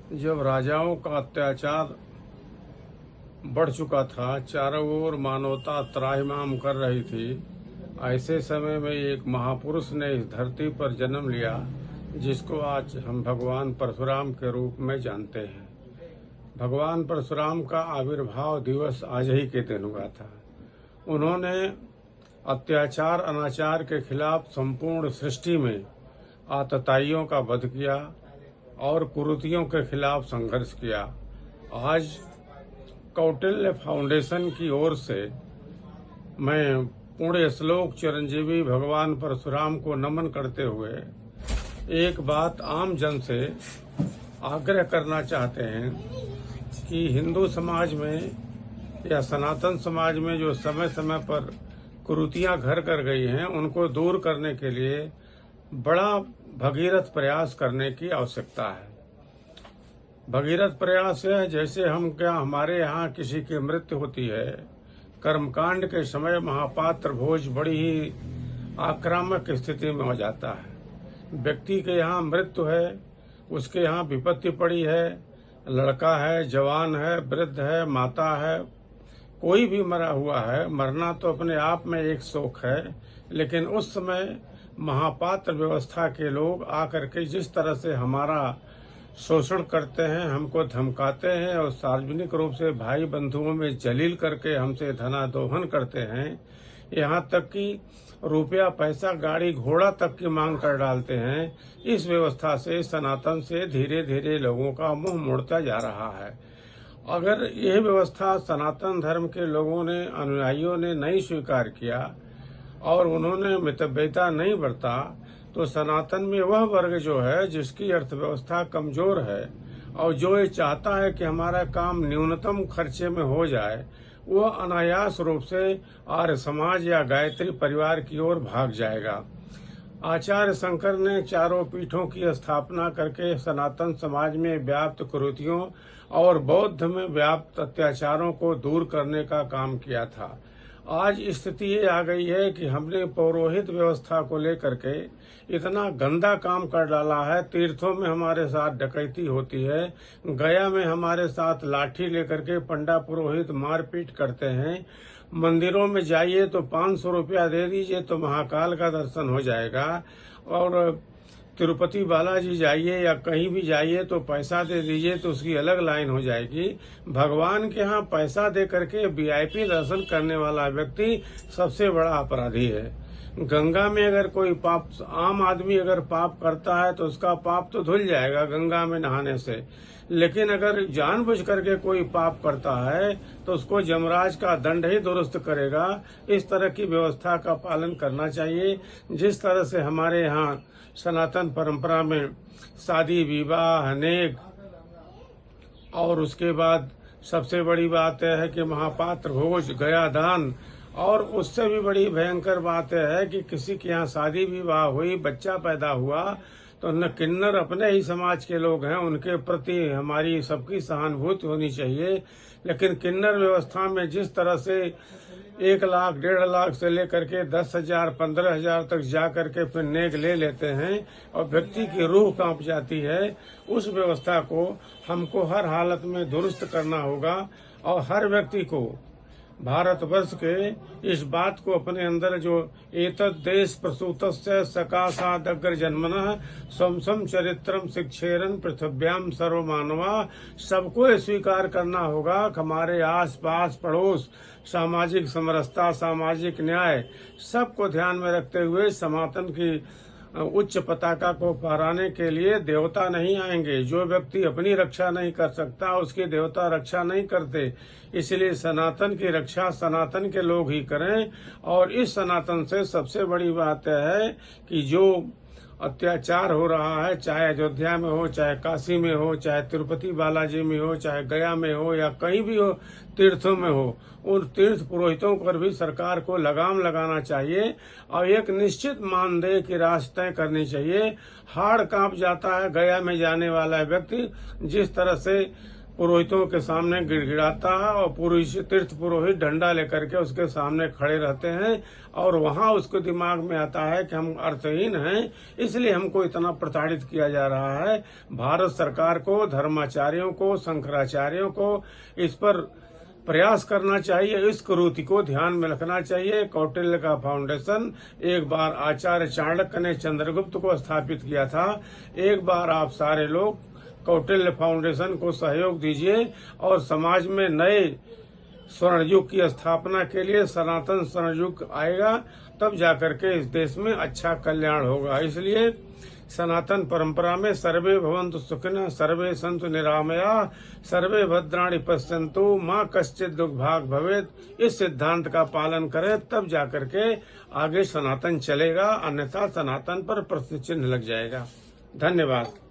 जब राजाओं का अत्याचार बढ़ चुका था, चारों ओर मानवता त्राहिमाम कर रही थी, ऐसे समय में एक महापुरुष ने इस धरती पर जन्म लिया, जिसको आज हम भगवान परशुराम के रूप में जानते हैं। भगवान परशुराम का आविर्भाव दिवस आज ही के दिन हुआ था। उन्होंने अत्याचार अनाचार के खिलाफ संपूर्ण सृष्टि में आतताइयों का वध किया और कुरीतियों के खिलाफ संघर्ष किया। आज कौटिल्य फाउंडेशन की ओर से मैं पुण्य श्लोक चिरंजीवी भगवान परशुराम को नमन करते हुए एक बात आम जन से आग्रह करना चाहते हैं कि हिंदू समाज में या सनातन समाज में जो समय समय पर कुरीतियां घर कर गई हैं, उनको दूर करने के लिए बड़ा भगीरथ प्रयास करने की आवश्यकता है। भगीरथ प्रयास है, जैसे हमारे यहाँ किसी की मृत्यु होती है, कर्मकांड के समय महापात्र भोज बड़ी ही आक्रामक स्थिति में हो जाता है। व्यक्ति के यहाँ मृत्यु है, उसके यहाँ विपत्ति पड़ी है, लड़का है, जवान है, वृद्ध है, माता है, कोई भी मरा हुआ है। मरना तो अपने आप में एक शोक है, लेकिन उस समय महापात्र व्यवस्था के लोग आकर के जिस तरह से हमारा शोषण करते हैं, हमको धमकाते हैं और सार्वजनिक रूप से भाई बंधुओं में जलील करके हमसे धनादोहन करते हैं, यहाँ तक कि रुपया पैसा गाड़ी घोड़ा तक की मांग कर डालते हैं। इस व्यवस्था से सनातन से धीरे धीरे लोगों का मुंह मुड़ता जा रहा है। अगर यह व्यवस्था सनातन धर्म के लोगों ने, अनुयायियों ने नहीं स्वीकार किया और उन्होंने मितव्ययिता नहीं बरता, तो सनातन में वह वर्ग जो है जिसकी अर्थव्यवस्था कमजोर है और जो ये चाहता है कि हमारा काम न्यूनतम खर्चे में हो जाए, वह अनायास रूप से आर्य समाज या गायत्री परिवार की ओर भाग जाएगा। आचार्य शंकर ने चारों पीठों की स्थापना करके सनातन समाज में व्याप्त कुरीतियों और बौद्ध में व्याप्त अत्याचारों को दूर करने का काम किया था। आज स्थिति ये आ गई है कि हमने पौरोहित व्यवस्था को लेकर के इतना गंदा काम कर डाला है। तीर्थों में हमारे साथ डकैती होती है, गया में हमारे साथ लाठी लेकर के पंडा पुरोहित मारपीट करते हैं। मंदिरों में जाइए तो 500 रुपया दे दीजिए तो महाकाल का दर्शन हो जाएगा, और तिरुपति बालाजी जाइए या कहीं भी जाइए तो पैसा दे दीजिए तो उसकी अलग लाइन हो जाएगी। भगवान के यहाँ पैसा दे करके वीआईपी दर्शन करने वाला व्यक्ति सबसे बड़ा अपराधी है। गंगा में अगर कोई पाप, आम आदमी अगर पाप करता है तो उसका पाप तो धुल जाएगा गंगा में नहाने से, लेकिन अगर जानबूझ करके कोई पाप करता है तो उसको यमराज का दंड ही दुरुस्त करेगा। इस तरह की व्यवस्था का पालन करना चाहिए। जिस तरह से हमारे यहाँ सनातन परंपरा में शादी विवाह अनेक, और उसके बाद सबसे बड़ी बात यह है कि महापात्र भोज गया दान, और उससे भी बड़ी भयंकर बात यह है कि किसी के यहाँ शादी विवाह हुई, बच्चा पैदा हुआ, तो न किन्नर अपने ही समाज के लोग हैं, उनके प्रति हमारी सबकी सहानुभूति होनी चाहिए। लेकिन किन्नर व्यवस्था में जिस तरह से 1 लाख 1.5 लाख से लेकर के 10,000 15,000 तक जा करके फिर नेग ले लेते हैं और व्यक्ति की रूह कांप जाती है, उस व्यवस्था को हमको हर हालत में दुरुस्त करना होगा। और हर व्यक्ति को भारतवर्ष के इस बात को अपने अंदर, जो एतद् देश प्रसूतस्य सकाशादग्र जन्मनः स्वम चरित्रम शिक्षेरन पृथिव्याम सर्व मानवा, सबको स्वीकार करना होगा। हमारे आस पास पड़ोस, सामाजिक समरसता, सामाजिक न्याय, सबको ध्यान में रखते हुए सनातन की उच्च पताका को फहराने के लिए देवता नहीं आएंगे। जो व्यक्ति अपनी रक्षा नहीं कर सकता, उसकी देवता रक्षा नहीं करते। इसलिए सनातन की रक्षा सनातन के लोग ही करें। और इस सनातन से सबसे बड़ी बात है कि जो अत्याचार हो रहा है, चाहे अयोध्या में हो, चाहे काशी में हो, चाहे तिरुपति बालाजी में हो, चाहे गया में हो या कहीं भी हो, तीर्थों में हो, उन तीर्थ पुरोहितों पर भी सरकार को लगाम लगाना चाहिए और एक निश्चित मानदेय की राशि तय करनी चाहिए। हाड़ कांप जाता है गया में जाने वाला व्यक्ति, जिस तरह से पुरोहितों के सामने गिड़गिड़ाता है और तीर्थ पुरोहित डंडा लेकर के उसके सामने खड़े रहते हैं और वहां उसके दिमाग में आता है कि हम अर्थहीन हैं, इसलिए हमको इतना प्रताड़ित किया जा रहा है। भारत सरकार को, धर्माचार्यों को, शंकराचार्यों को इस पर प्रयास करना चाहिए, इस कुरीति को ध्यान में रखना चाहिए। कौटिल्य का फाउंडेशन एक बार आचार्य चाणक्य ने चंद्रगुप्त को स्थापित किया था। एक बार आप सारे लोग कौटिल्य फाउंडेशन को सहयोग दीजिए और समाज में नए स्वर्ण युग की स्थापना के लिए सनातन स्वर्ण युग आएगा, तब जाकर के इस देश में अच्छा कल्याण होगा। इसलिए सनातन परंपरा में सर्वे भवन्तु सुखिनः, सर्वे सन्तु निरामयाः, सर्वे भद्राणि पश्यन्तु, माँ कश्चित् दुर्भाग् भवेत्, इस सिद्धांत का पालन करें, तब जाकर के आगे सनातन चलेगा, अन्यथा सनातन पर प्रश्न चिन्ह लग जाएगा। धन्यवाद।